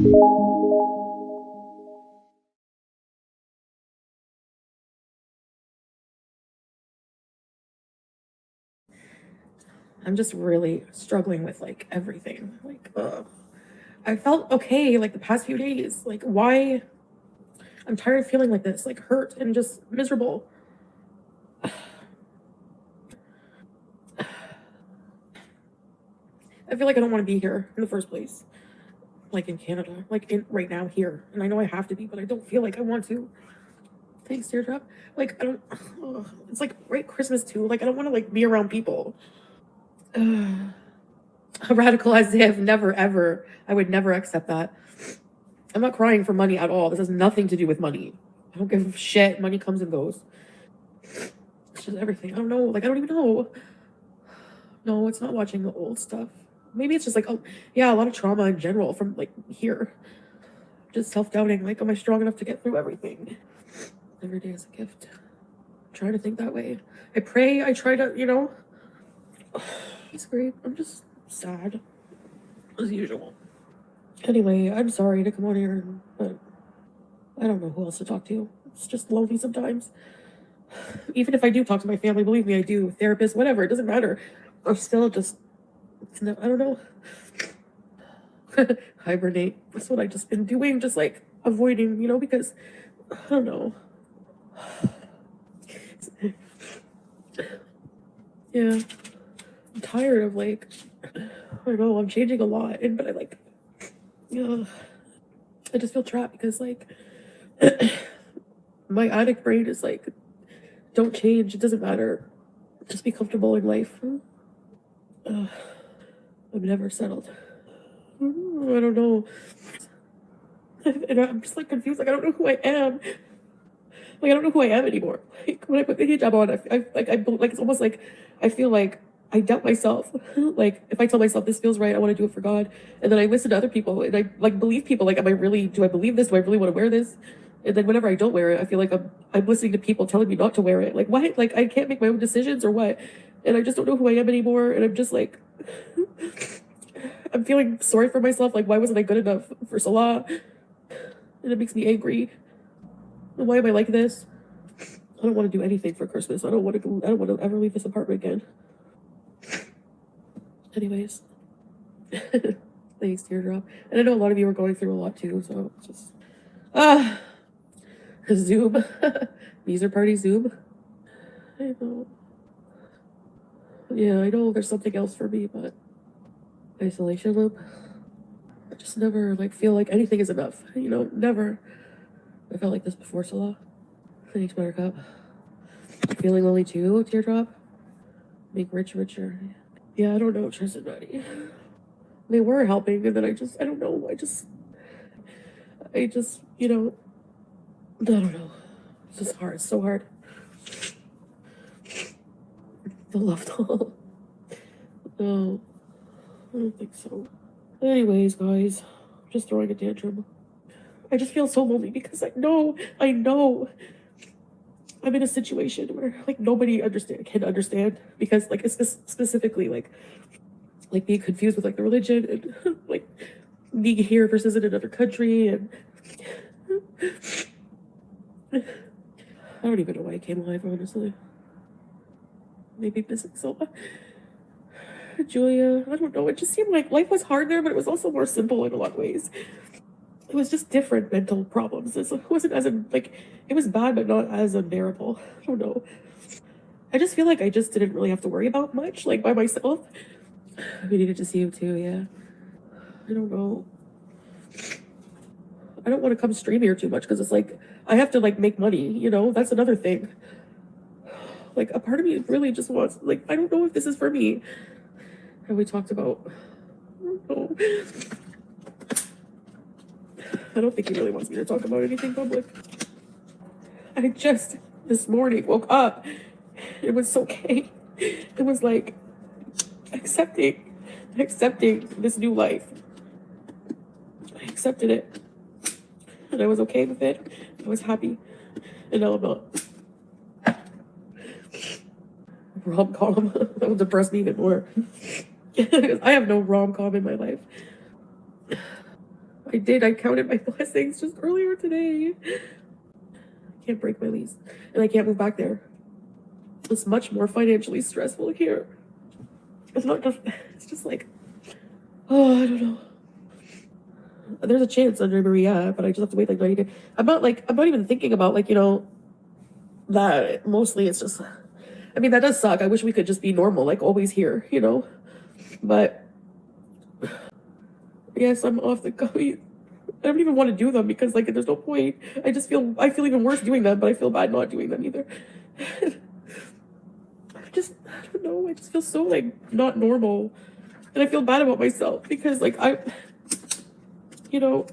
I'm just really struggling with like everything. Like, I felt okay like the past few days. Like, why? I'm tired of feeling like this, like hurt and just miserable. I feel like I don't want to be here in the first place. Like in Canada, like in right now here. And I know I have to be, but I don't feel like I want to. Thanks, teardrop. Like I don't. It's like right Christmas too. Like I don't want to like be around people. Radical as they have never ever. I would never accept that. I'm not crying for money at all. This has nothing to do with money. I don't give a shit. Money comes and goes. It's just everything. I don't know. Like I don't even know. No, it's not watching the old stuff. Maybe it's just like, oh yeah, a lot of trauma in general from like here. Just self-doubting. Like, am I strong enough to get through everything? Every day is a gift. I'm trying to think that way. I pray. I try to, It's great. I'm just sad as usual. Anyway, I'm sorry to come on here, but I don't know who else to talk to. It's just lonely sometimes. Even if I do talk to my family, believe me, I do. Therapist, whatever, it doesn't matter. I'm still just, I don't know. Hibernate. That's what I've just been doing, just like avoiding, because I don't know. Yeah. I'm tired of like, I know I'm changing a lot, but I like, I just feel trapped because like, my addict brain is like, don't change, it doesn't matter. Just be comfortable in life. I'm never settled. I don't know. And I'm just like confused. Like I don't know who I am. Like I don't know who I am anymore. Like when I put the hijab on, like it's almost like I feel like I doubt myself. Like if I tell myself this feels right, I want to do it for God, and then I listen to other people and I like believe people. Like, do I believe this? Do I really want to wear this? And then whenever I don't wear it, I feel like I'm listening to people telling me not to wear it. Like what? Like I can't make my own decisions or what? And I just don't know who I am anymore. And I'm just like, I'm feeling sorry for myself. Like why wasn't I good enough for Salah? And it makes me angry. And why am I like this? I don't want to do anything for Christmas. I don't want to ever leave this apartment again. Anyways, thanks, teardrop. And I know a lot of you are going through a lot too, so it's just Zoom. User party Zoom. I know. Yeah, I know there's something else for me, but isolation loop. I just never like feel like anything is enough. Never. I felt like this before Salah. Thanks, Buttercup. Feeling lonely too, teardrop. Make rich richer. Yeah, I don't know, Tristan Maddie. They were helping, and then I don't know. I just, I don't know. It's just hard. It's so hard. The love doll. No, I don't think so. Anyways, guys, I'm just throwing a tantrum. I just feel so lonely because I know I'm in a situation where like nobody can understand because like it's specifically like being confused with like the religion and like being here versus in another country, and I don't even know why I came alive, honestly. Maybe missing Sola. Julia, I don't know. It just seemed like life was hard there, but it was also more simple in a lot of ways. It was just different mental problems. It wasn't as like it was bad, but not as unbearable. I don't know. I just feel like I just didn't really have to worry about much, like by myself. We needed to see you too, yeah. I don't know. I don't want to come stream here too much because it's like I have to like make money, that's another thing. Like a part of me really just wants like I don't know if this is for me. And we talked about I don't think he really wants me to talk about anything public. I just this morning woke up. It was okay. It was like accepting this new life. I accepted it. And I was okay with it. I was happy. And now I'm not. Rom-com. That will depress me even more. I have no rom-com in my life. I did. I counted my blessings just earlier today. I can't break my lease. And I can't move back there. It's much more financially stressful here. It's not just, it's just like, oh, I don't know. There's a chance under Maria, but I just have to wait like 90 days. I'm not even thinking about like, you know, that mostly it's just, I mean, that does suck. I wish we could just be normal, like always here, you know? But yes, I'm off the gummies. I don't even want to do them because like there's no point. I feel even worse doing them, but I feel bad not doing them either. I don't know, I just feel so like not normal. And I feel bad about myself because like you know,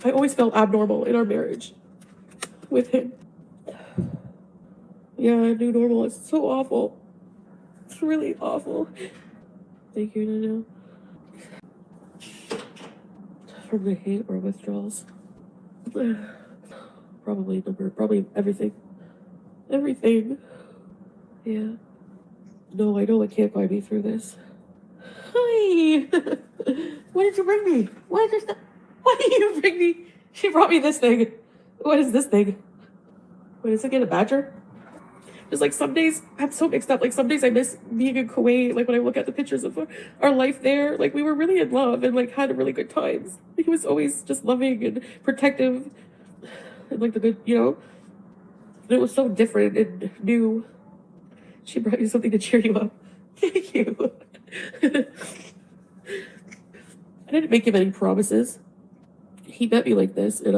I always felt abnormal in our marriage with him. Yeah, new normal is so awful. It's really awful. Thank you, Nano. From the hate or withdrawals. Probably everything. Everything. Yeah. No, I know it can't guide me through this. Hi! What did you bring me? What did you bring me? She brought me this thing. What is this thing? What is it again, a badger? Just like some days, I'm so mixed up. Like some days I miss being in Kuwait. Like when I look at the pictures of our life there, like we were really in love and like had really good times. He was always just loving and protective and like the good, you know. And it was so different and new. She brought you something to cheer you up. Thank you. I didn't make him any promises. He met me like this, and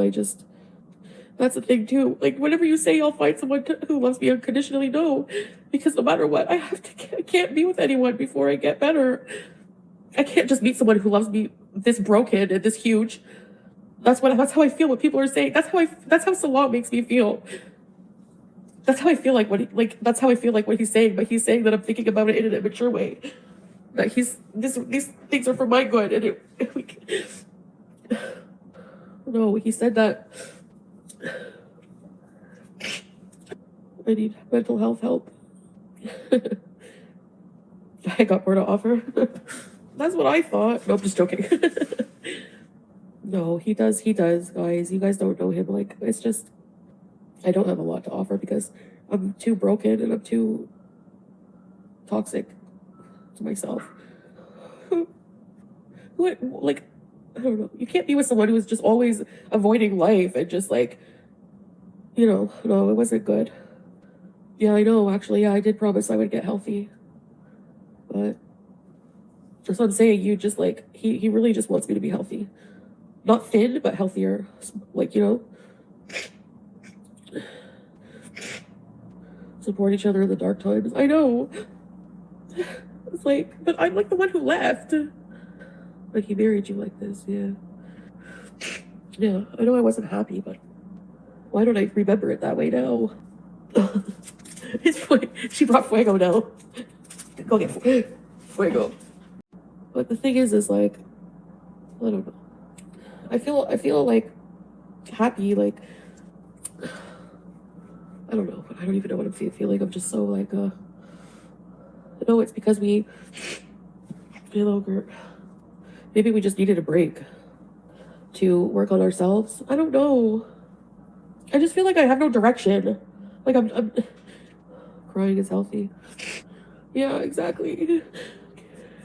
that's the thing too. Like whenever you say I'll find someone who loves me unconditionally, no, because no matter what, I can't be with anyone before I get better. I can't just meet someone who loves me this broken and this huge. That's how I feel when people are saying. That's how Salah makes me feel. That's how I feel like that's how I feel like what he's saying, but he's saying that I'm thinking about it in an immature way. That these things are for my good, and no, he said that I need mental health help. I got more to offer. That's what I thought. No, I'm just joking. No, he does, guys. You guys don't know him. Like, it's just, I don't have a lot to offer because I'm too broken and I'm too toxic to myself. What, like, I don't know. You can't be with someone who's just always avoiding life and just like, you know, no, it wasn't good. Yeah, I know, actually, yeah, I did promise I would get healthy. But that's what I'm saying, you just like, he really just wants me to be healthy. Not thin, but healthier. Like, you know, support each other in the dark times. I know. It's like, but I'm like the one who left. Like, he married you like this, yeah. Yeah, I know I wasn't happy, but why don't I remember it that way now? She brought Fuego now. Go get Fuego. But the thing is like, I don't know. I feel like happy, like, I don't know, but I don't even know what I'm feeling. I'm just so like, I know it's because we feel over. Maybe we just needed a break to work on ourselves. I don't know. I just feel like I have no direction. Like I'm crying is healthy. Yeah, exactly.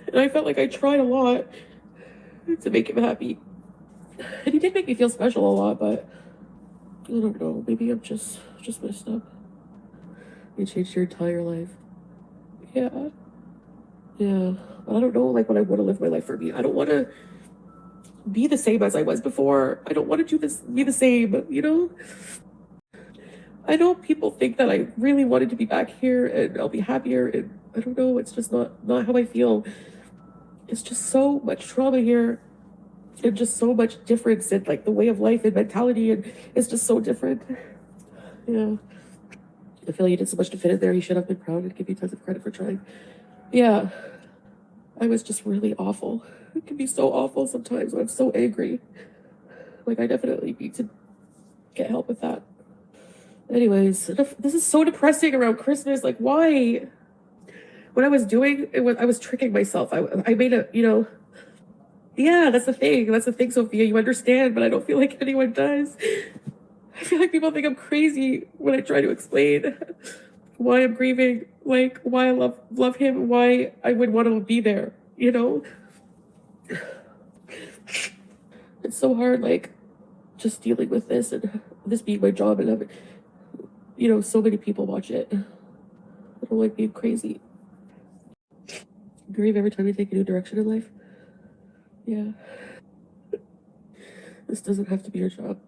And I felt like I tried a lot to make him happy. And he did make me feel special a lot, but I don't know. Maybe I'm just messed up. You changed your entire life. Yeah. Yeah. But I don't know, like, what I want to live my life for me. I don't want to be the same as I was before. I don't want to be the same, you know? I know people think that I really wanted to be back here and I'll be happier, and I don't know, it's just not how I feel. It's just so much trauma here and just so much difference in like the way of life and mentality, and it's just so different. Yeah. I feel like you did so much to fit in there. You should have been proud and give you tons of credit for trying. Yeah. I was just really awful. It can be so awful sometimes when I'm so angry. Like, I definitely need to get help with that. Anyways, this is so depressing around Christmas. Like, why? What I was doing, I was tricking myself. I made a, you know, Yeah, that's the thing. That's the thing, Sophia. You understand, but I don't feel like anyone does. I feel like people think I'm crazy when I try to explain why I'm grieving, like why I love him, why I would want to be there, you know? It's so hard, like, just dealing with this and this being my job and having, you know, so many people watch it. I don't like being crazy. Grieve every time you take a new direction in life. Yeah. This doesn't have to be your job.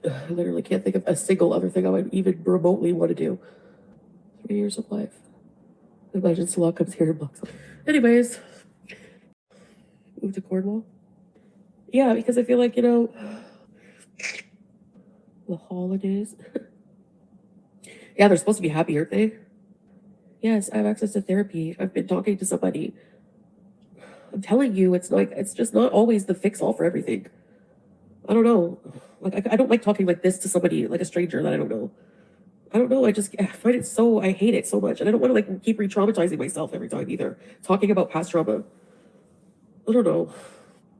I literally can't think of a single other thing I would even remotely want to do. 3 years of life. Imagine Salah comes here and blocks. Anyways, move to Cornwall. Yeah, because I feel like, you know, the holidays. Yeah, they're supposed to be happy, aren't they? Yes, I have access to therapy. I've been talking to somebody. I'm telling you, it's like, it's just not always the fix all for everything. I don't know. Like, I don't like talking like this to somebody, like a stranger that I don't know. I don't know. I find it so, I hate it so much. And I don't want to like keep re-traumatizing myself every time either. Talking about past trauma. I don't know.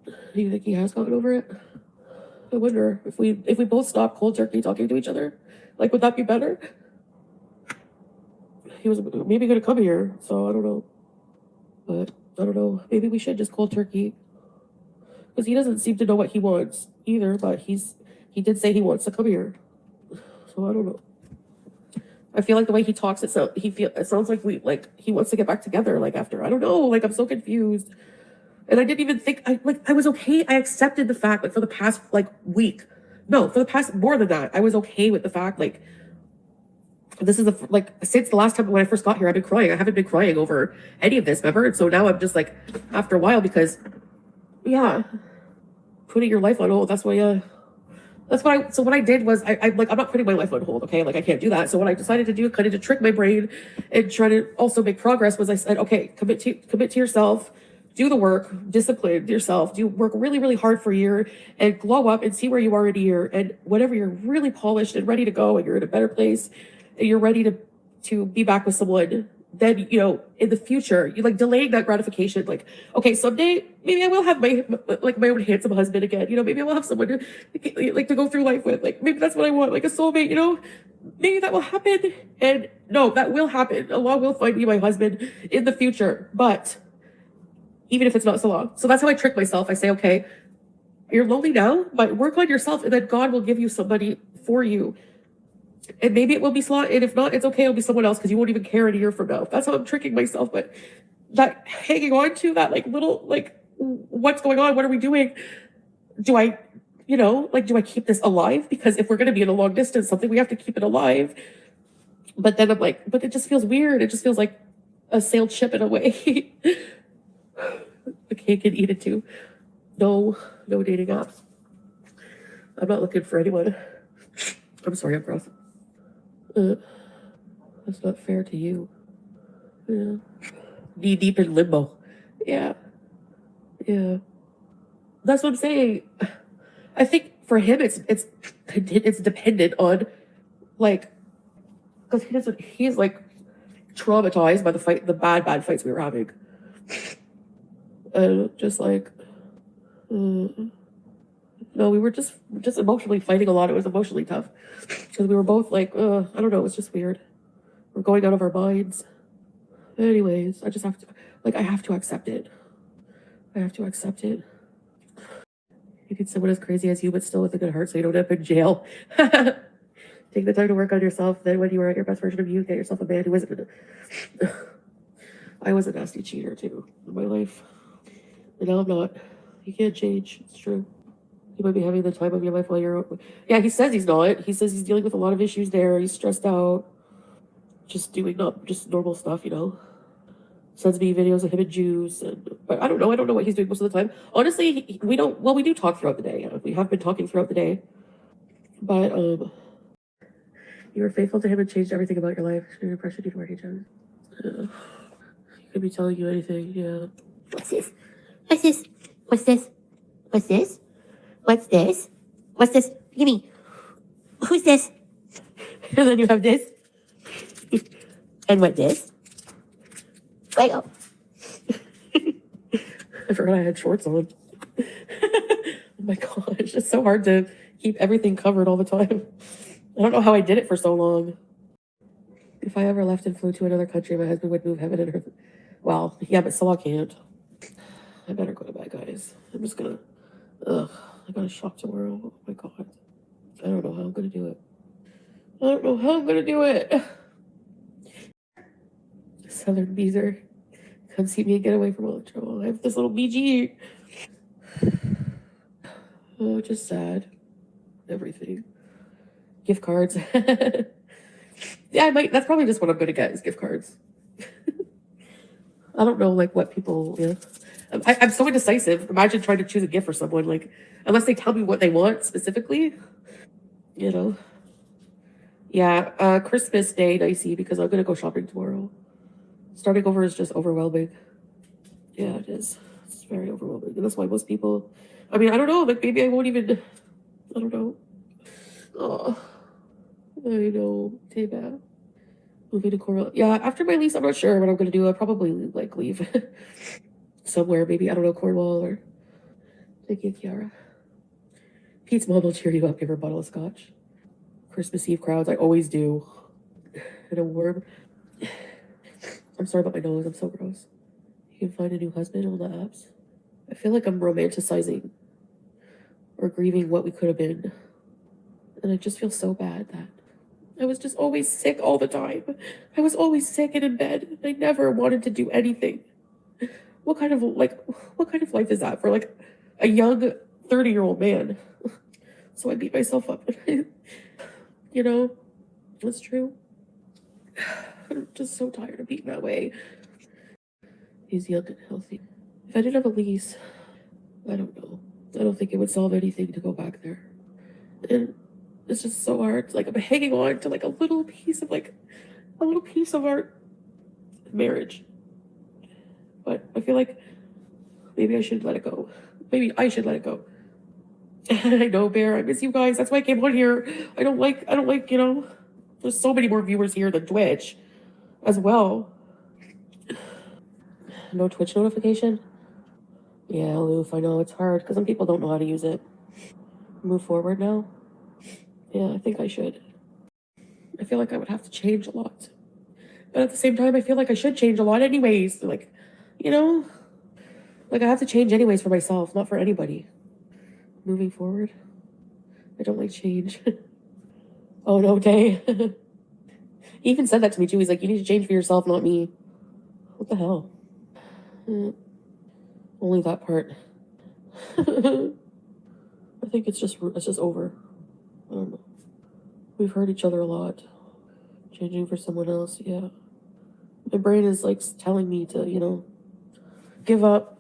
Do you think he has gotten over it? I wonder if we both stop cold turkey talking to each other, like, would that be better? He was maybe going to come here, so I don't know. But I don't know. Maybe we should just cold turkey. Because he doesn't seem to know what he wants either, but he did say he wants to come here. So I don't know. I feel like the way he talks, it sounds like he wants to get back together, like, after. I don't know. Like, I'm so confused. And I didn't even think, I was okay. I accepted the fact, like, for the past, like, week. No, for the past, more than that, I was okay with the fact, like, this is since the last time when I first got here, I've been crying. I haven't been crying over any of this, remember? And so now I'm just like, after a while, because, yeah, putting your life on hold, so what I did was, I'm not putting my life on hold, okay? Like, I can't do that. So what I decided to do, kind of to trick my brain and try to also make progress, was I said, okay, commit to yourself, do the work, discipline yourself, work really, really hard for a year and glow up and see where you are in a year. And whenever you're really polished and ready to go and you're in a better place and you're ready to be back with someone, then, you know, in the future, you like delaying that gratification. Like, okay, someday maybe I will have my own handsome husband again. You know, maybe I will have someone to go through life with. Like, maybe that's what I want, like a soulmate. You know, maybe that will happen. And no, that will happen. Allah will find me my husband in the future. But even if it's not so long, so that's how I trick myself. I say, okay, you're lonely now, but work on yourself, and then God will give you somebody for you. And maybe it will be Salah, and if not, it's okay, it'll be someone else, because you won't even care in a year from now. That's how I'm tricking myself. But that hanging on to that, like, little, like, what's going on? What are we doing? Do I keep this alive? Because if we're going to be in a long distance, something, we have to keep it alive. But then I'm like, but it just feels weird. It just feels like a sailed ship in a way. The cake can eat it too. No dating apps. I'm not looking for anyone. I'm sorry, I'm gross. That's not fair to you. Yeah. Knee deep in limbo. Yeah. Yeah. That's what I'm saying. I think for him, it's dependent on, like, because he's like traumatized by the bad fights we were having. Just like, no, we were just emotionally fighting a lot. It was emotionally tough because we were both like, I don't know, it was just weird. We're going out of our minds. Anyways, I just have to, I have to accept it. I have to accept it. You can someone as crazy as you, but still with a good heart, so you don't end up in jail. Take the time to work on yourself. Then when you are at your best version of you, get yourself a man who isn't. I was a nasty cheater too in my life. And now I'm not. You can't change. It's true. You might be having the time of your life while you're... Yeah, he says he's not. He says he's dealing with a lot of issues there. He's stressed out. Just doing just normal stuff, you know. Sends me videos of him and juice. But I don't know. I don't know what he's doing most of the time. Honestly, we do talk throughout the day. We have been talking throughout the day. But, you were faithful to him and changed everything about your life. She pressured you to work each other. He could be telling you anything, yeah. What's this? What's this? What's this? What's this? What's this? What's this? Give me. Who's this? And then you have this. And what this? Lego. I forgot I had shorts on. Oh my gosh, it's so hard to keep everything covered all the time. I don't know how I did it for so long. If I ever left and flew to another country, my husband would move heaven and earth. Well, yeah, but Salah can't. I better go to bed, guys. I'm just gonna. Ugh, I got a shop tomorrow. Oh my god. I don't know how I'm gonna do it. I don't know how I'm gonna do it. Southern Beezer. Come see me and get away from all the trouble. I have this little BG. Oh, just sad. Everything. Gift cards. Yeah, I might. That's probably just what I'm gonna get is gift cards. I don't know, like what people. Yeah, I'm so indecisive. Imagine trying to choose a gift for someone, like unless they tell me what they want specifically. You know. Yeah, Christmas Day, dicey because I'm gonna go shopping tomorrow. Starting over is just overwhelming. Yeah, it is. It's very overwhelming, and that's why most people. I mean, I don't know. Like maybe I won't even. I don't know. Oh, I know. Too bad. Moving to Coral. Yeah, after my lease, I'm not sure what I'm gonna do. I'll probably like leave somewhere. Maybe I don't know, Cornwall or. Thank you, Kiara. Pete's mom will cheer you up. Give her a bottle of scotch. Christmas Eve crowds. I always do. And a worm. I'm sorry about my nose. I'm so gross. You can find a new husband on the apps. I feel like I'm romanticizing or grieving what we could have been. And I just feel so bad that I was just always sick all the time. I was always sick and in bed. I never wanted to do anything. What kind of life is that for like a young 30-year-old man? So I beat myself up. You know, that's true. I'm just so tired of being that way. He's young and healthy. If I didn't have a lease, I don't know. I don't think it would solve anything to go back there. And it's just so hard. Like I'm hanging on to like a little piece of our marriage. But I feel like maybe I should let it go. Maybe I should let it go. I know, Bear. I miss you guys. That's why I came on here. I don't like, you know, there's so many more viewers here than Twitch as well. No Twitch notification? Yeah, Loof, I know it's hard because some people don't know how to use it. Move forward now? Yeah, I think I should. I feel like I would have to change a lot. But at the same time, I feel like I should change a lot anyways. Like, you know? Like I have to change anyways for myself, not for anybody. Moving forward? I don't like change. Oh no, Day. He even said that to me too. He's like, you need to change for yourself, not me. What the hell? Only that part. I think it's just over. I don't know. We've hurt each other a lot. Changing for someone else, yeah. My brain is like telling me to, you know, give up.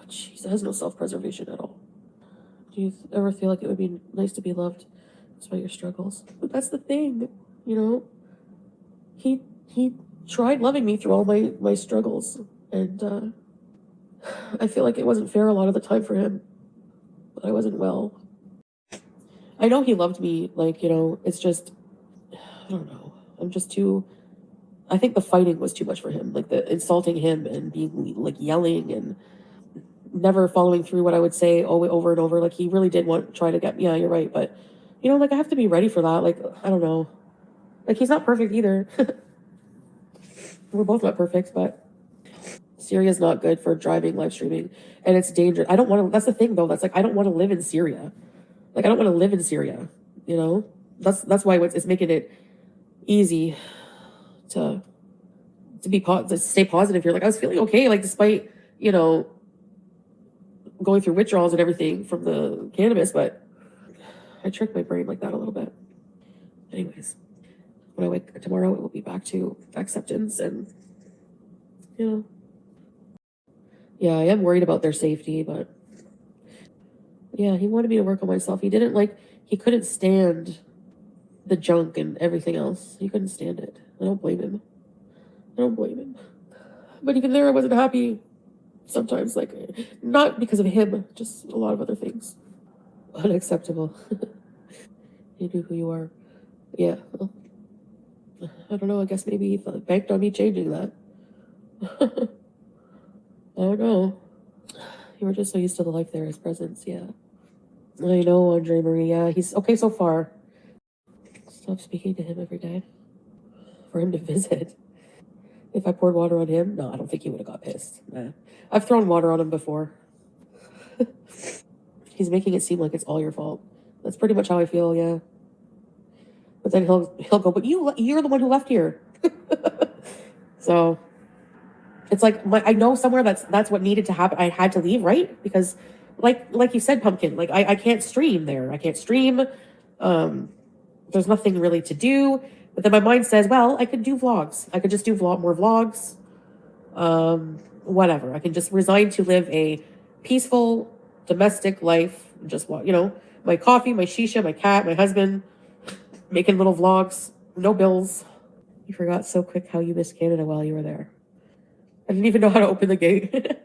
Jeez, that has no self-preservation at all. Do you ever feel like it would be nice to be loved despite your struggles? But that's the thing, you know. He tried loving me through all my struggles, and I feel like it wasn't fair a lot of the time for him. But I wasn't well. I know he loved me, like, you know, it's just, I don't know. I'm just too, I think the fighting was too much for him, like the insulting him and being like yelling and never following through what I would say over and over. Like he really did try to get, yeah, you're right. But, you know, like I have to be ready for that. Like, I don't know. Like he's not perfect either. We're both not perfect, but Syria's not good for driving, live streaming, and it's dangerous. I don't want to, that's the thing though. That's like, I don't want to live in Syria. Like, I don't want to live in Syria, you know? That's why it's making it easy to to stay positive here. Like, I was feeling okay, like, despite, you know, going through withdrawals and everything from the cannabis, but I tricked my brain like that a little bit. Anyways, when I wake tomorrow, it will be back to acceptance and, you know. Yeah, I am worried about their safety, but yeah, he wanted me to work on myself. He couldn't stand the junk and everything else. He couldn't stand it. I don't blame him. But even there, I wasn't happy sometimes, like, not because of him, just a lot of other things. Unacceptable. You knew who you are. Yeah, well, I don't know. I guess maybe he banked on me changing that. I don't know. You were just so used to the life there, his presence, yeah. I know, Andre Marie, yeah, he's okay so far. Stop speaking to him every day. For him to visit. If I poured water on him, no, I don't think he would have got pissed. Nah. I've thrown water on him before. He's making it seem like it's all your fault. That's pretty much how I feel, yeah. But then he'll go, but you're the one who left here. So it's like I know somewhere that's what needed to happen. I had to leave, right? Because like you said, Pumpkin, like I can't stream there. I can't stream. There's nothing really to do. But then my mind says, well, I could do vlogs. I could just do more vlogs. Whatever. I can just resign to live a peaceful domestic life. Just my coffee, my shisha, my cat, my husband, making little vlogs, no bills. You forgot so quick how you missed Canada while you were there. I didn't even know how to open the gate.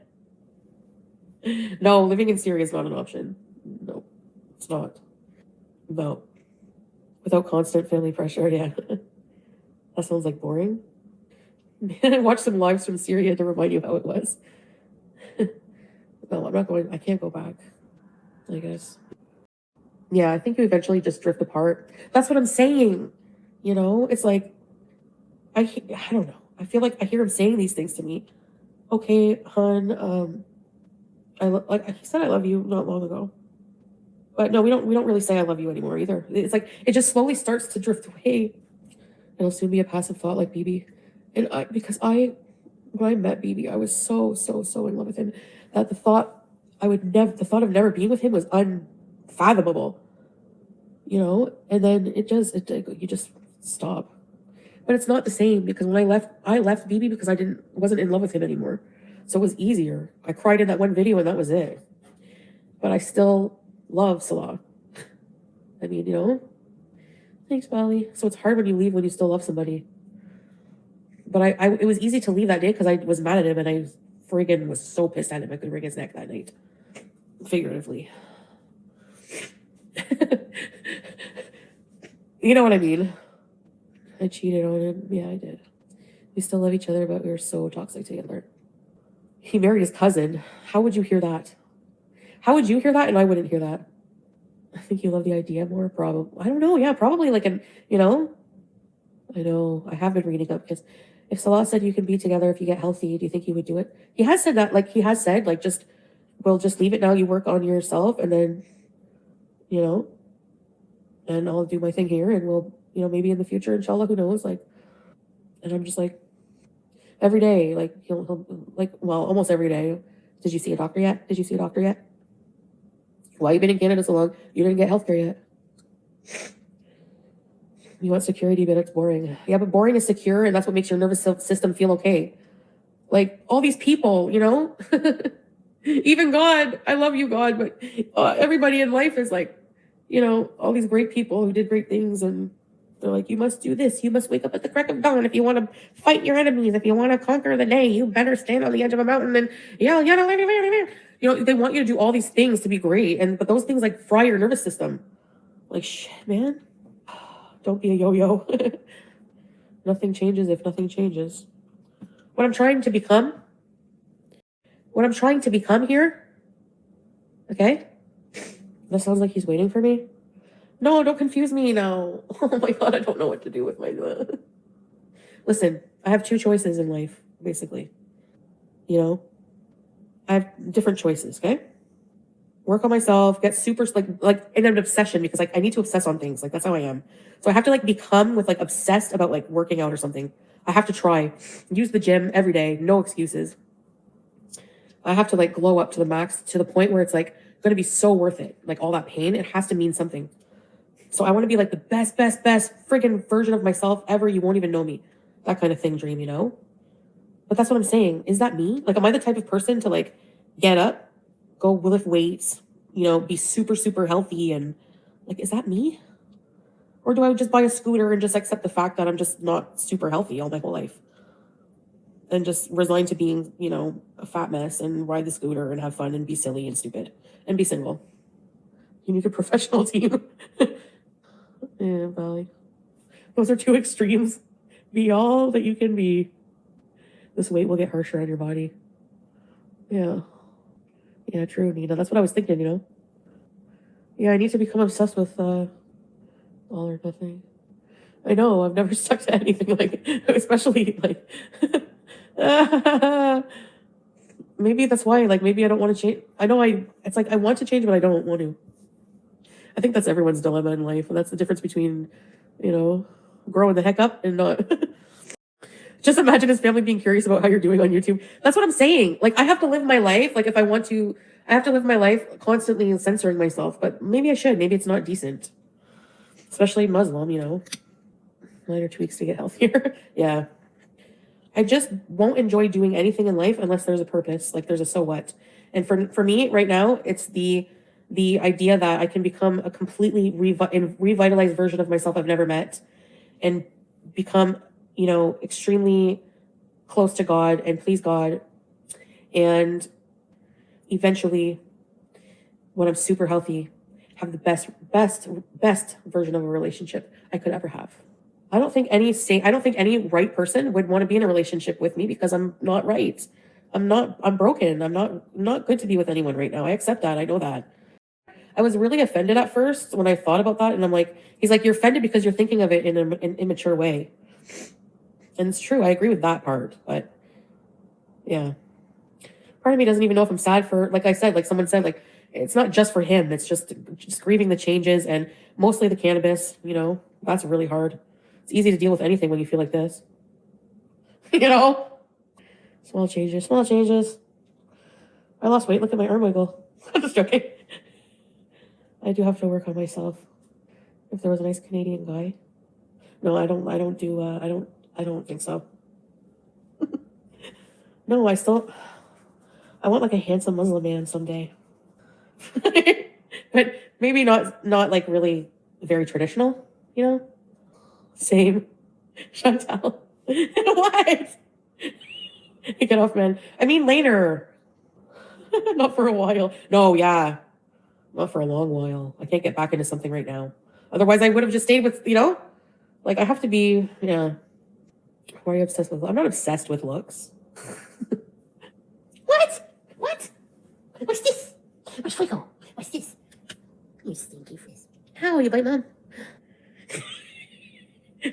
No, living in Syria is not an option. No, it's not. No. Without constant family pressure, yeah. That sounds like boring. Watch some lives from Syria to remind you how it was. No, I can't go back, I guess. Yeah, I think you eventually just drift apart. That's what I'm saying. It's like, I don't know. I feel like I hear him saying these things to me. Okay, hun, he said I love you not long ago. But no, we don't really say I love you anymore either. It's like it just slowly starts to drift away. It'll soon be a passive thought like BB. And when I met BB, I was so in love with him that the thought of never being with him was unfathomable. And then you just stop. But it's not the same because when I left BB because I wasn't in love with him anymore. So it was easier. I cried in that one video and that was it. But I still love Salah. I mean, thanks, Bali. So it's hard when you leave when you still love somebody. But it was easy to leave that day because I was mad at him and I friggin' was so pissed at him I could wring his neck that night. Figuratively. You know what I mean? I cheated on him. Yeah, I did. We still love each other, but we were so toxic together. He married his cousin. How would you hear that? How would you hear that and I wouldn't hear that? I think you love the idea more, probably. I don't know. Yeah, probably like I know. I have been reading up because if Salah said you can be together if you get healthy, do you think he would do it? He has said that, we'll just leave it now. You work on yourself and then, and I'll do my thing here and we'll, maybe in the future, inshallah, who knows? And I'm just like, every day, he'll almost every day. Did you see a doctor yet? Did you see a doctor yet? Why you been in Canada so long? You didn't get healthcare yet. You want security, but it's boring. Yeah, but boring is secure, and that's what makes your nervous system feel okay. Like, all these people, even God, I love you, God, but everybody in life is like, all these great people who did great things, and they're like, you must do this. You must wake up at the crack of dawn if you want to fight your enemies. If you want to conquer the day, you better stand on the edge of a mountain and yell. They want you to do all these things to be great, but those things fry your nervous system. Like, shit, man. Don't be a yo-yo. Nothing changes if nothing changes. What I'm trying to become here. Okay? That sounds like he's waiting for me. No, don't confuse me now. Oh my God, I don't know what to do with my... Listen, I have two choices in life, basically. I have different choices, okay? Work on myself, get super, in an obsession because, I need to obsess on things. That's how I am. So I have to, become obsessed about, working out or something. I have to try. Use the gym every day. No excuses. I have to, glow up to the max to the point where it's, going to be so worth it. All that pain, it has to mean something. So I want to be, the best friggin' version of myself ever. You won't even know me. That kind of thing, dream, But that's what I'm saying. Is that me? Am I the type of person to, get up, go lift weights, be super healthy and is that me? Or do I just buy a scooter and just accept the fact that I'm just not super healthy all my whole life? And just resign to being, a fat mess and ride the scooter and have fun and be silly and stupid and be single. You need a professional team. Yeah, Valley. Those are two extremes. Be all that you can be. This weight will get harsher on your body. Yeah. Yeah, true, Nina. That's what I was thinking, you know? Yeah, I need to become obsessed with all or nothing. I know, I've never stuck to anything like, especially like, maybe that's why, like, maybe I don't want to change. It's like I want to change, but I don't want to. I think that's everyone's dilemma in life. And that's the difference between, you know, growing the heck up and not. Just imagine his family being curious about how you're doing on YouTube. That's what I'm saying. Like, I have to live my life. Like, if I want to, I have to live my life constantly censoring myself. But maybe I should. Maybe it's not decent. Especially Muslim, you know. Minor tweaks to get healthier. Yeah. I just won't enjoy doing anything in life unless there's a purpose. Like, there's a so what. And for me right now, it's the idea that I can become a completely revitalized version of myself I've never met and become, you know, extremely close to God and please God. And eventually, when I'm super healthy, have the best version of a relationship I could ever have. I don't think any right person would want to be in a relationship with me because I'm not right. I'm broken. I'm not good to be with anyone right now. I accept that. I know that. I was really offended at first when I thought about that. And I'm like, he's like, you're offended because you're thinking of it in an immature way. And it's true. I agree with that part. But yeah, part of me doesn't even know if I'm sad for, like I said, like someone said, like, it's not just for him. It's just grieving the changes and mostly the cannabis, you know, that's really hard. It's easy to deal with anything when you feel like this, you know, small changes. I lost weight. Look at my arm wiggle. I'm just joking. I do have to work on myself. If there was a nice Canadian guy. No, I don't think so. No, I want like a handsome Muslim man someday. But maybe not like really very traditional, you know? Same. Chantal. What? Get off, man. I mean later. Not for a while. No, yeah. Not for a long while. I can't get back into something right now. Otherwise, I would have just stayed with, you know? Like, I have to be, yeah. Why are you obsessed with? I'm not obsessed with looks. What? What's this? What's wiggle? What's this? You stinky face. How you bite, Mom?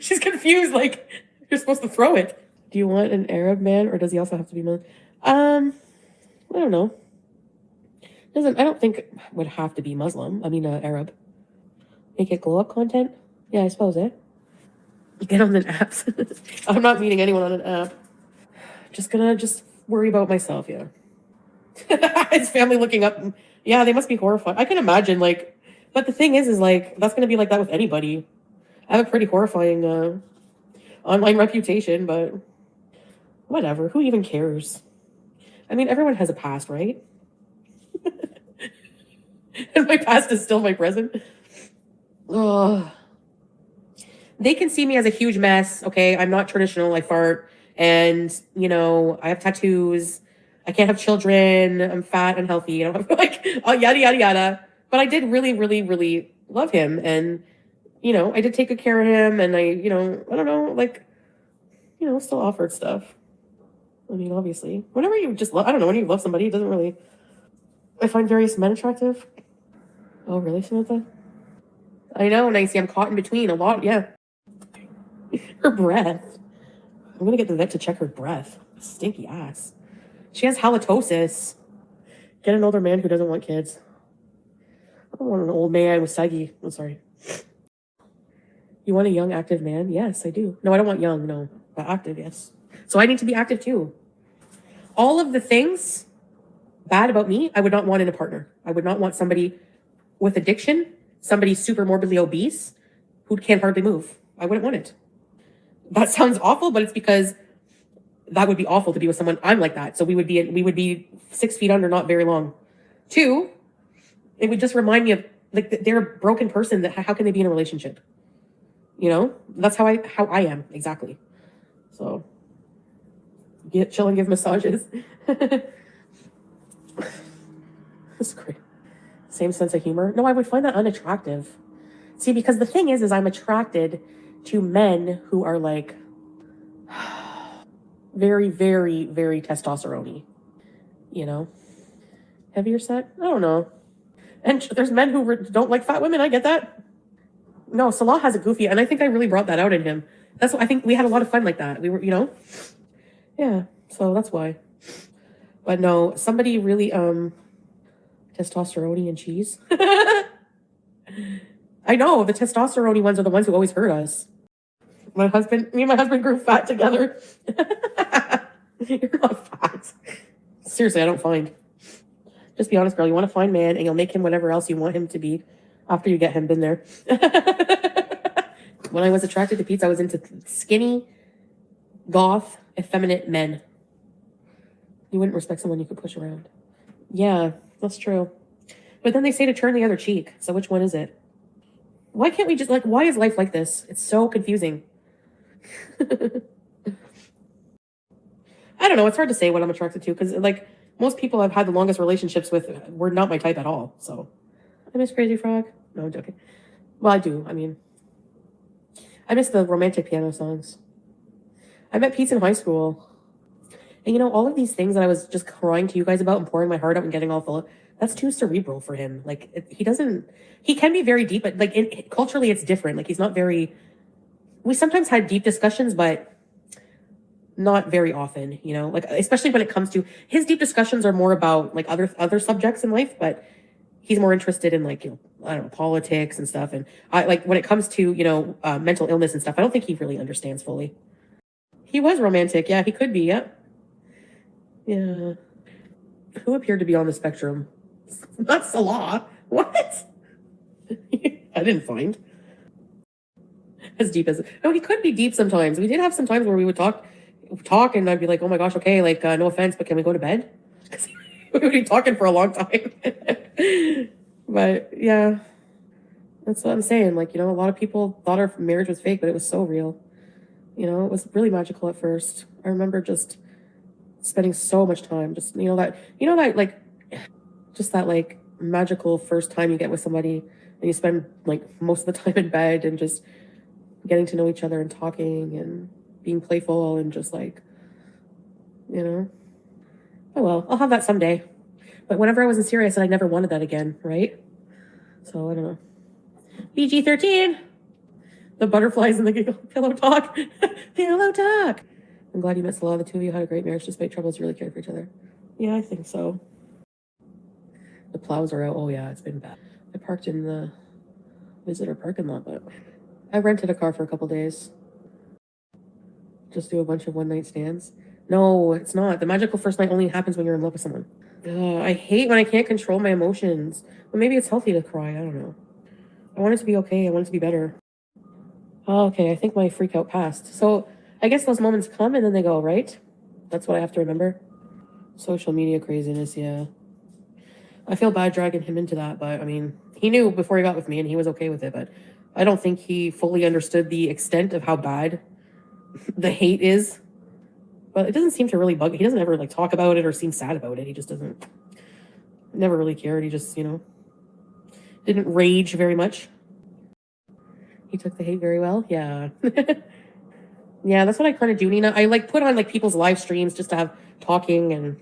She's confused, like, you're supposed to throw it. Do you want an Arab man, or does he also have to be Muslim? I don't know. I don't think it would have to be Muslim. I mean, Arab. Make it glow up content? Yeah, I suppose, eh? Get on the apps. I'm not meeting anyone on an app. Just gonna worry about myself, yeah. His family looking up. Yeah, they must be horrified. I can imagine, like, but the thing is like, that's gonna be like that with anybody. I have a pretty horrifying online reputation, but whatever. Who even cares? I mean, everyone has a past, right? And my past is still my present. Ugh. They can see me as a huge mess. Okay, I'm not traditional. I fart, and you know, I have tattoos. I can't have children. I'm fat, unhealthy. I don't have like yada yada yada. But I did really, really, really love him, and you know, I did take good care of him, and you know, I don't know, like, you know, still offered stuff. I mean, obviously, whenever you just love, I don't know, when you love somebody, it doesn't really. I find various men attractive. Oh, really, Samantha? I know, Nicey. I'm caught in between a lot. Yeah. Her breath. I'm gonna get the vet to check her breath. Stinky ass. She has halitosis. Get an older man who doesn't want kids. I don't want an old man with saggy. I'm sorry. You want a young, active man? Yes, I do. No, I don't want young. No, but active, yes. So I need to be active too. All of the things bad about me, I would not want in a partner. I would not want somebody with addiction, somebody super morbidly obese who can't hardly move. I wouldn't want it. That sounds awful, but it's because that would be awful to be with someone I'm like that. So we would be 6 feet under, not very long. 2, it would just remind me of like they're a broken person. That how can they be in a relationship? You know, that's how I am exactly. So chill and give massages. That's great. Same sense of humor. No, I would find that unattractive. See, because the thing is I'm attracted to men who are like very, very, very testosterone-y, you know? Heavier set? I don't know. And there's men who don't like fat women. I get that. No, Salah has a goofy, and I think I really brought that out in him. That's what I think we had a lot of fun like that. We were, yeah. So that's why. But no, somebody really testosterone and cheese. I know the testosterone ones are the ones who always hurt us. Me and my husband grew fat together. You're not fat. Seriously, I don't find. Just be honest, girl. You want to find man and you'll make him whatever else you want him to be after you get him. Been there. When I was attracted to Pete, I was into skinny, goth, effeminate men. You wouldn't respect someone you could push around. Yeah, that's true. But then they say to turn the other cheek. So which one is it? Why can't we just, why is life like this? It's so confusing. I don't know. It's hard to say what I'm attracted to because, most people I've had the longest relationships with were not my type at all. So, I miss Crazy Frog. No, I'm joking. Well, I do. I mean, I miss the romantic piano songs. I met Pete in high school. And, all of these things that I was just crying to you guys about and pouring my heart out and getting all full of, that's too cerebral for him. He can be very deep, but, culturally it's different. He's not very, we sometimes had deep discussions, but not very often, especially when it comes to his deep discussions are more about other subjects in life, but he's more interested in I don't know, politics and stuff. And I when it comes to, mental illness and stuff, I don't think he really understands fully. He was romantic. Yeah, he could be. Yep. Yeah. Who appeared to be on the spectrum? Not Salah. What? I didn't find. As deep as... No, he could be deep sometimes. We did have some times where we would talk and I'd be like, oh my gosh, okay, no offense, but can we go to bed? Because we would be talking for a long time. But yeah, that's what I'm saying. A lot of people thought our marriage was fake, but it was so real. It was really magical at first. I remember just spending so much time, just, magical first time you get with somebody and you spend most of the time in bed and just getting to know each other and talking and being playful and just oh well, I'll have that someday. But whenever I was in Syria, I said I never wanted that again, right? So I don't know. PG-13. The butterflies and the giggle. Pillow talk. Pillow talk. I'm glad you met Salah. The two of you had a great marriage despite troubles. You really cared for each other. Yeah, I think so. The plows are out. Oh yeah, it's been bad. I parked in the visitor parking lot, but I rented a car for a couple days. Just do a bunch of one-night stands. No, it's not. The magical first night only happens when you're in love with someone. I hate when I can't control my emotions. But maybe it's healthy to cry. I don't know. I want it to be okay. I want it to be better. Oh, okay, I think my freak out passed. So I guess those moments come and then they go, right? That's what I have to remember. Social media craziness, yeah. I feel bad dragging him into that, but I mean, he knew before he got with me and he was okay with it, but I don't think he fully understood the extent of how bad the hate is. But it doesn't seem to really bug. He doesn't ever talk about it or seem sad about it. He just doesn't. Never really cared. He just, didn't rage very much. He took the hate very well. Yeah. Yeah, that's what I kind of do, Nina. I put on people's live streams just to have talking and,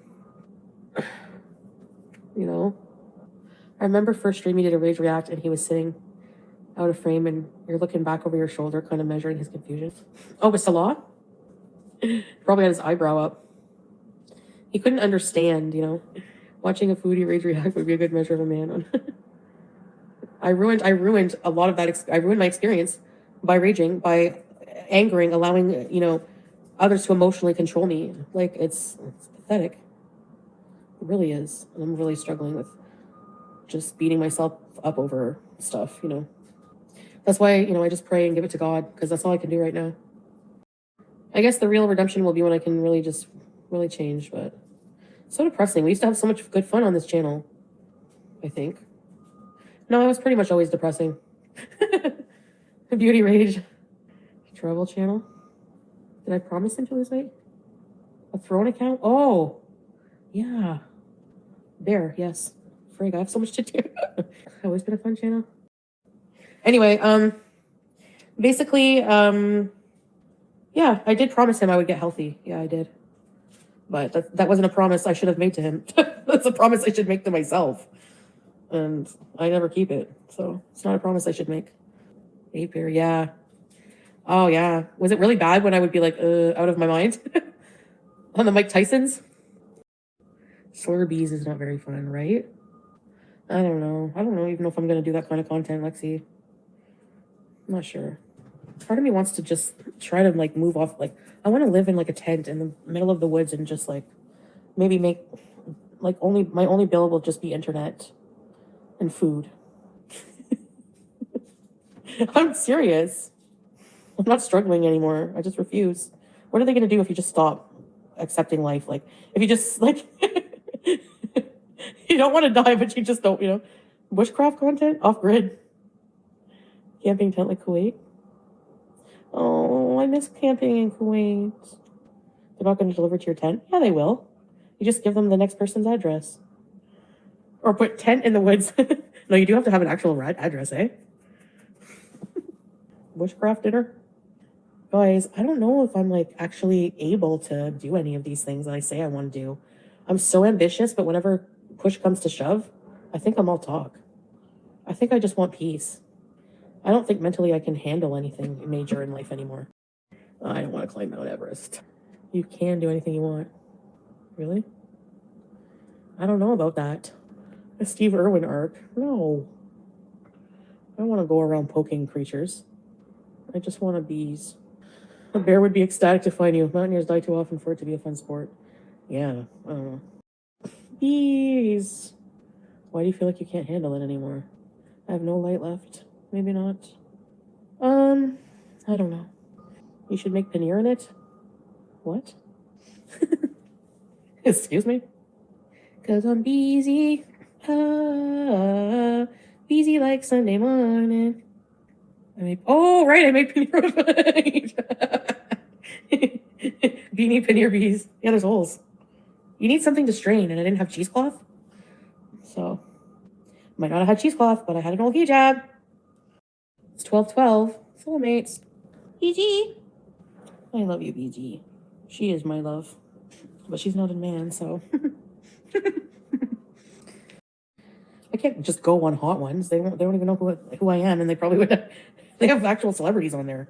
I remember first stream he did a rage react and he was sitting out of frame and you're looking back over your shoulder, kind of measuring his confusion. Oh, with Salah? Probably had his eyebrow up. He couldn't understand, Watching a foodie rage react would be a good measure of a man. I ruined a lot of that. I ruined my experience by raging, by angering, allowing, others to emotionally control me. It's pathetic. It really is. And I'm really struggling with just beating myself up over stuff, That's why, I just pray and give it to God because that's all I can do right now. I guess the real redemption will be when I can really just really change, but so depressing. We used to have so much good fun on this channel, I think. No, it was pretty much always depressing. Beauty rage. Travel channel. Did I promise him to lose weight? A throne account? Oh, yeah. There, yes. Frig, I have so much to do. Always been a fun channel. Anyway, basically, yeah, I did promise him I would get healthy. Yeah, I did. But that wasn't a promise I should have made to him. That's a promise I should make to myself. And I never keep it. So it's not a promise I should make. Ape bear, yeah. Oh, yeah. Was it really bad when I would be like, out of my mind? On the Mike Tysons? Slurpees is not very fun, right? I don't know. I don't know even know if I'm going to do that kind of content, Lexi. I'm not sure. Part of me wants to just try to like move off. Like, I want to live in like a tent in the middle of the woods and just like maybe make like my only bill will just be internet and food. I'm serious. I'm not struggling anymore. I just refuse. What are they going to do if you just stop accepting life? Like, if you just like, you don't want to die, but you just don't, bushcraft content off grid, camping tent like Kuwait. Oh, I miss camping in Kuwait. They're not going to deliver to your tent? Yeah, they will. You just give them the next person's address. Or put tent in the woods. No, you do have to have an actual address, eh? Bushcraft dinner? Guys, I don't know if I'm like actually able to do any of these things that I say I want to do. I'm so ambitious, but whenever push comes to shove, I think I'm all talk. I think I just want peace. I don't think mentally I can handle anything major in life anymore. I don't want to climb Mount Everest. You can do anything you want. Really? I don't know about that. A Steve Irwin arc. No. I don't want to go around poking creatures. I just want to bees. A bear would be ecstatic to find you. Mountaineers die too often for it to be a fun sport. Yeah, I don't know. Bees. Why do you feel like you can't handle it anymore? I have no light left. Maybe not. I don't know. You should make paneer in it? What? Excuse me? Cause I'm busy. Busy like Sunday morning. I made paneer. Beanie paneer bees. Yeah, there's holes. You need something to strain, and I didn't have cheesecloth. So, might not have had cheesecloth, but I had an old hijab. It's 12/12. Soulmates. BG. I love you, BG. She is my love. But she's not a man, so. I can't just go on Hot Ones. They don't even know who I am, and they probably would. They have actual celebrities on there,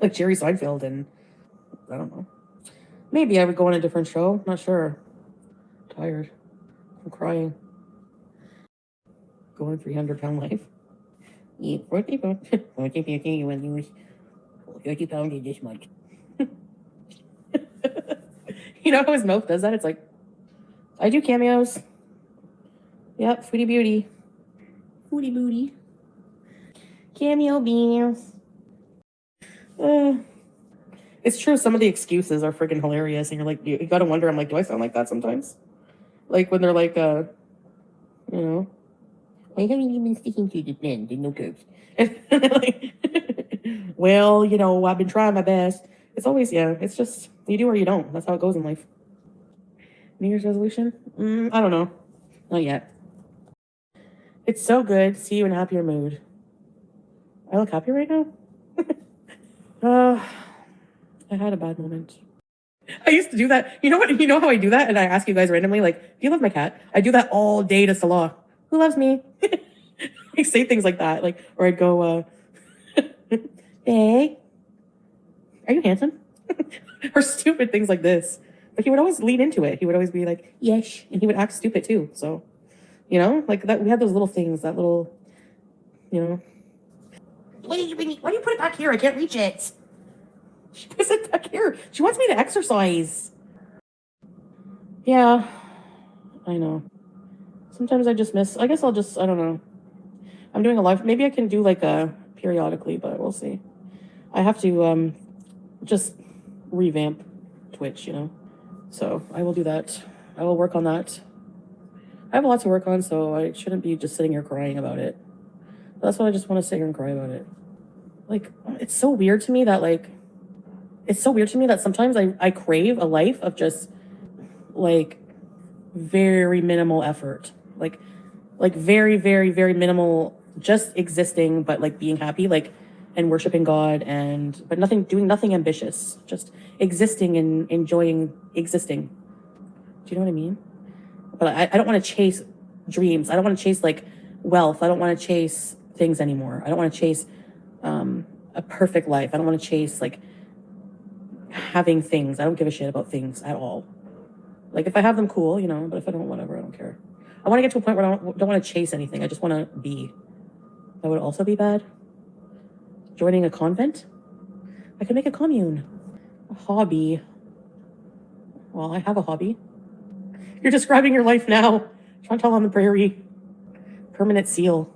like Jerry Seinfeld, and I don't know. Maybe I would go on a different show. Not sure. Tired. I'm crying. Going 300-pound life. Yeah, 40 pounds. 40, you will lose 30 pounds in this month. You know how his mouth does that? It's like, I do cameos. Yep, Foodie Beauty. Foodie Booty. Cameo beans. It's true, some of the excuses are freaking hilarious, and you're like, you gotta wonder, I'm like, do I sound like that sometimes? Like when they're like, I haven't even been sticking to the plan, there's no curves. Like, well, I've been trying my best. It's always, it's just, you do or you don't. That's how it goes in life. New Year's resolution? I don't know. Not yet. It's so good to see you in a happier mood. I look happy right now? I had a bad moment. I used to do that. You know what? You know how I do that? And I ask you guys randomly, like, do you love my cat? I do that all day to Salah. Who loves me? I say things like that. Like, or I'd go, hey, are you handsome? Or stupid things like this. But he would always lean into it. He would always be like, yes. And he would act stupid too. So, like that, we had those little things, that little, Why do you put it back here? I can't reach it. She puts it back here. She wants me to exercise. Yeah, I know. Sometimes I just miss. I guess I don't know. I'm doing a live. Maybe I can do like a periodically, but we'll see. I have to just revamp Twitch, So I will do that. I will work on that. I have a lot to work on, so I shouldn't be just sitting here crying about it. But that's what I just want to sit here and cry about it. Like, it's so weird to me that sometimes I crave a life of just like very minimal effort, like very, very, very minimal, just existing, but like being happy, like, and worshiping God, but doing nothing ambitious, just existing and enjoying existing. Do you know what I mean? But I don't want to chase dreams. I don't want to chase like wealth. I don't want to chase things anymore. I don't want to chase a perfect life. I don't want to chase like having things. I don't give a shit about things at all. Like if I have them, cool, you know, but if I don't, whatever, I don't care. I want to get to a point where I don't want to chase anything. I just want to be. That would also be bad. Joining a convent? I could make a commune. A hobby. Well, I have a hobby. You're describing your life now. Chantal on the prairie. Permanent seal.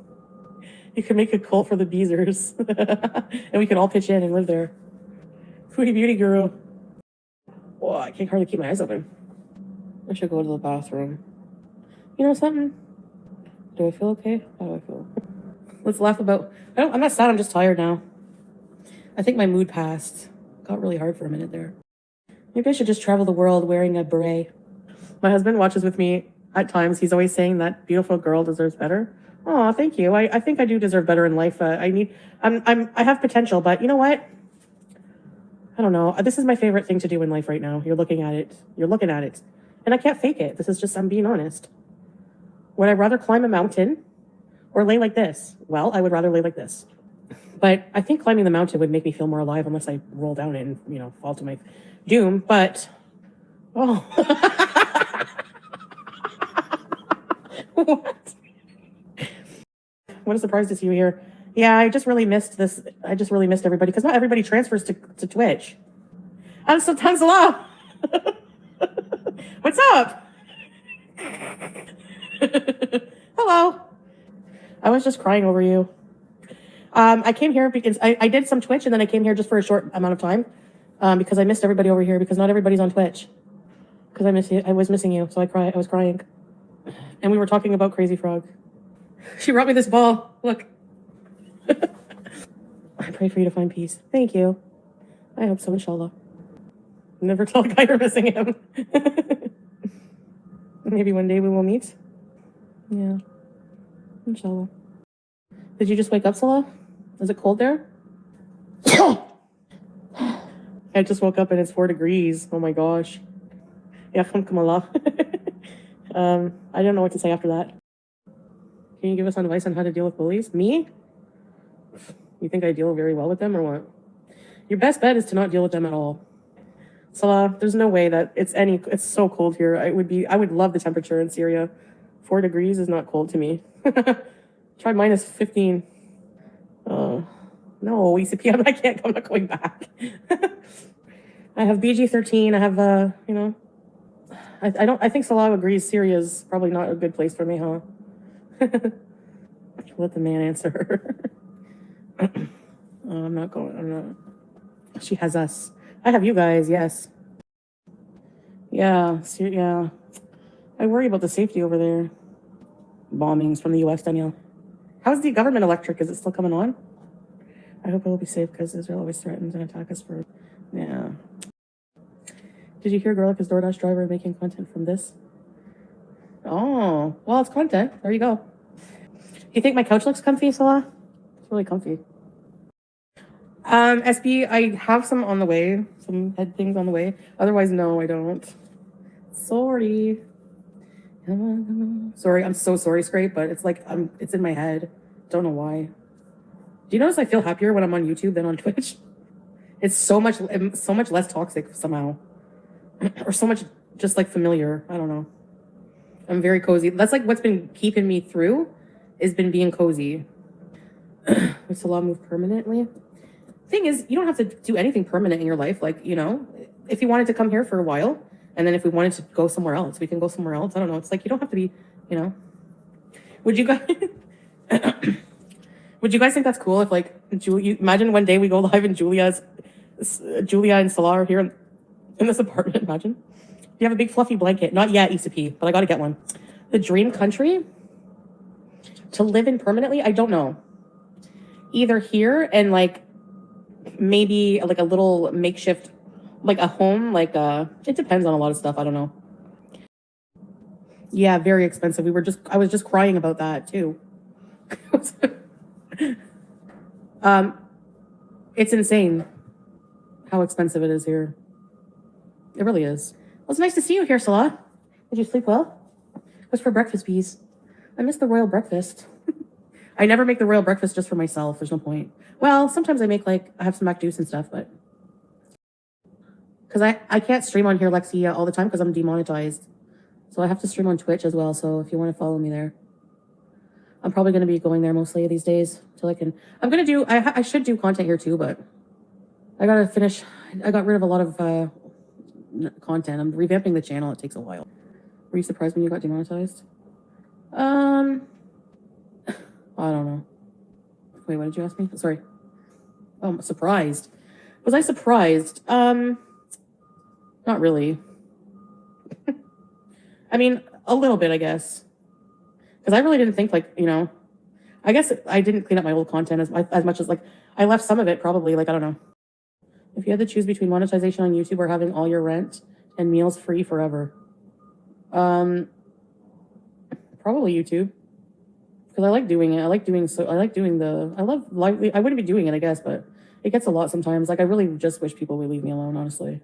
You could make a cult for the Beezers. And we could all pitch in and live there. Foodie beauty guru. Oh, I can hardly keep my eyes open. I should go to the bathroom. You know something? Do I feel okay? How do I feel? Let's laugh about... I'm not sad, I'm just tired now. I think my mood passed. Got really hard for a minute there. Maybe I should just travel the world wearing a beret. My husband watches with me at times. He's always saying that beautiful girl deserves better. Oh, thank you. I think I do deserve better in life. I have potential, but you know what? I don't know. This is my favorite thing to do in life right now. You're looking at it. You're looking at it. And I can't fake it. This is just, I'm being honest. Would I rather climb a mountain or lay like this? Well, I would rather lay like this. But I think climbing the mountain would make me feel more alive unless I roll down it and, you know, fall to my doom. But, oh. What? What a surprise to see you here. Yeah, I just really missed this. I just really missed everybody because not everybody transfers to Twitch. I'm so Salah. What's up? Hello. I was just crying over you. I came here because I did some Twitch and then I came here just for a short amount of time because I missed everybody over here because not everybody's on Twitch. Because I miss you. I was missing you, so I was crying. And we were talking about Crazy Frog. She brought me this ball. Look. I pray for you to find peace. Thank you. I hope so, inshallah. Never tell a guy you're missing him. Maybe one day we will meet. Yeah. Inshallah. Did you just wake up, Salah? Is it cold there? I just woke up and it's 4 degrees. Oh my gosh. Yarhamkumullah. I don't know what to say after that. Can you give us advice on how to deal with bullies? Me? You think I deal very well with them or what? Your best bet is to not deal with them at all. Salah, there's no way that it's so cold here. I would love the temperature in Syria. 4 degrees is not cold to me. Try minus 15. No, ECP, I'm not going back. I have BG13. I have, you know, I think Salah agrees Syria is probably not a good place for me, huh? Let the man answer. I'm not. She has us. I have you guys, yes. Yeah, yeah. I worry about the safety over there. Bombings from the US, Danielle. How's the government electric? Is it still coming on? I hope it will be safe because Israel always threatens and attacks us for... Yeah. Did you hear Garlic is DoorDash driver making content from this? Oh, well, it's content. There you go. You think my couch looks comfy, Salah? It's really comfy. SB, I have some on the way. Some head things on the way. Otherwise, no, I don't. Sorry. Sorry, I'm so sorry, Scrape, but it's like, it's in my head. Don't know why. Do you notice I feel happier when I'm on YouTube than on Twitch? It's so much less toxic somehow. Or so much just like familiar. I don't know. I'm very cozy. That's like what's been keeping me through has been being cozy. Would Salah move permanently? Thing is, you don't have to do anything permanent in your life. Like, you know, if you wanted to come here for a while, and then if we wanted to go somewhere else, we can go somewhere else. I don't know. It's like, you don't have to be, you know. Would you guys... Would you guys think that's cool if, like, imagine one day we go live and Julia and Salah are here in this apartment, imagine. You have a big fluffy blanket. Not yet, ECP, but I gotta get one. The dream country to live in permanently? I don't know. Either here and, like, maybe, like, a little makeshift, like, a home, like, it depends on a lot of stuff. I don't know. Yeah, very expensive. I was just crying about that, too. It's insane how expensive it is here. It really is. Well, it's nice to see you here, Salah. Did you sleep well? What's for breakfast, bees? I miss the royal breakfast. I never make the royal breakfast just for myself. There's no point. Well, sometimes I make I have some mac juice and stuff, but because I can't stream on here, Lexi, all the time because I'm demonetized. So I have to stream on Twitch as well. So if you want to follow me there, I'm probably going to be going there mostly these days till I can. I'm going to do, I should do content here too, but I got to finish. I got rid of a lot of content. I'm revamping the channel. It takes a while. Were you surprised when you got demonetized? I don't know. Wait, what did you ask me? Sorry. Surprised. Was I surprised? Not really. I mean, a little bit, I guess. Because I really didn't think, I guess I didn't clean up my old content as much as, I left some of it probably, I don't know. If you had to choose between monetization on YouTube or having all your rent and meals free forever. Probably YouTube. Because I like doing it. I wouldn't be doing it, I guess, but it gets a lot sometimes. I really just wish people would leave me alone, honestly.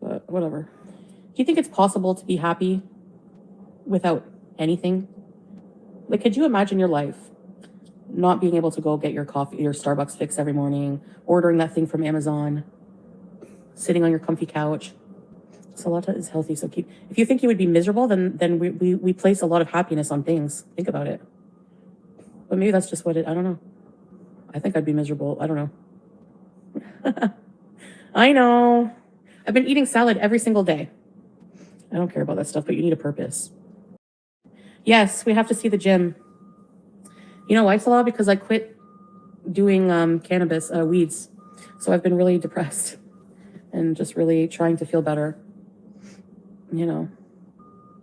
But whatever. Do you think it's possible to be happy without anything? Could you imagine your life not being able to go get your coffee, your Starbucks fix every morning, ordering that thing from Amazon, sitting on your comfy couch? Salah is healthy, so keep. If you think you would be miserable, then we place a lot of happiness on things. Think about it. But maybe that's just I don't know. I think I'd be miserable. I don't know. I know. I've been eating salad every single day. I don't care about that stuff, but you need a purpose. Yes, we have to see the gym. You know why, Salah? Because I quit doing cannabis, weeds. So I've been really depressed and just really trying to feel better.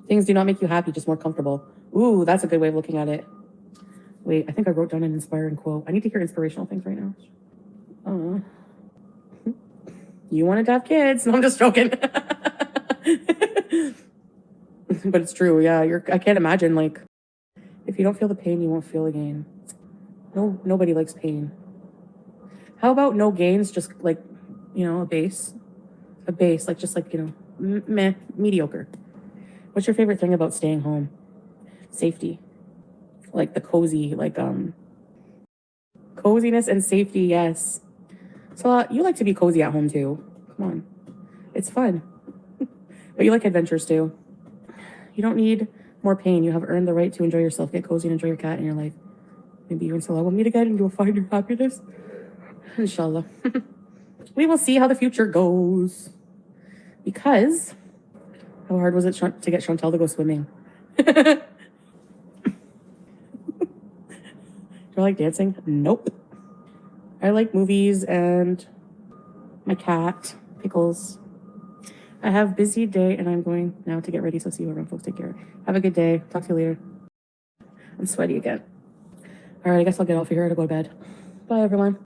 Things do not make you happy, just more comfortable. Ooh, that's a good way of looking at it. Wait, I think I wrote down an inspiring quote. I need to hear inspirational things right now. You wanted to have kids. No, I'm just joking. But it's true. Yeah, I can't imagine, if you don't feel the pain, you won't feel the gain. No, nobody likes pain. How about no gains, just a base? A base, mediocre. What's your favorite thing about staying home? Safety. The cozy, coziness and safety, yes. So you like to be cozy at home too. Come on. It's fun. But you like adventures too. You don't need more pain. You have earned the right to enjoy yourself. Get cozy and enjoy your cat in your life. Maybe you and Salah will meet again and you'll find your happiness. Inshallah. We will see how the future goes. Because how hard was it to get Chantal to go swimming? Do I like dancing? Nope. I like movies and my cat, Pickles. I have a busy day and I'm going now to get ready. So see you around, folks. Take care. Have a good day. Talk to you later. I'm sweaty again. All right, I guess I'll get off of here to go to bed. Bye, everyone.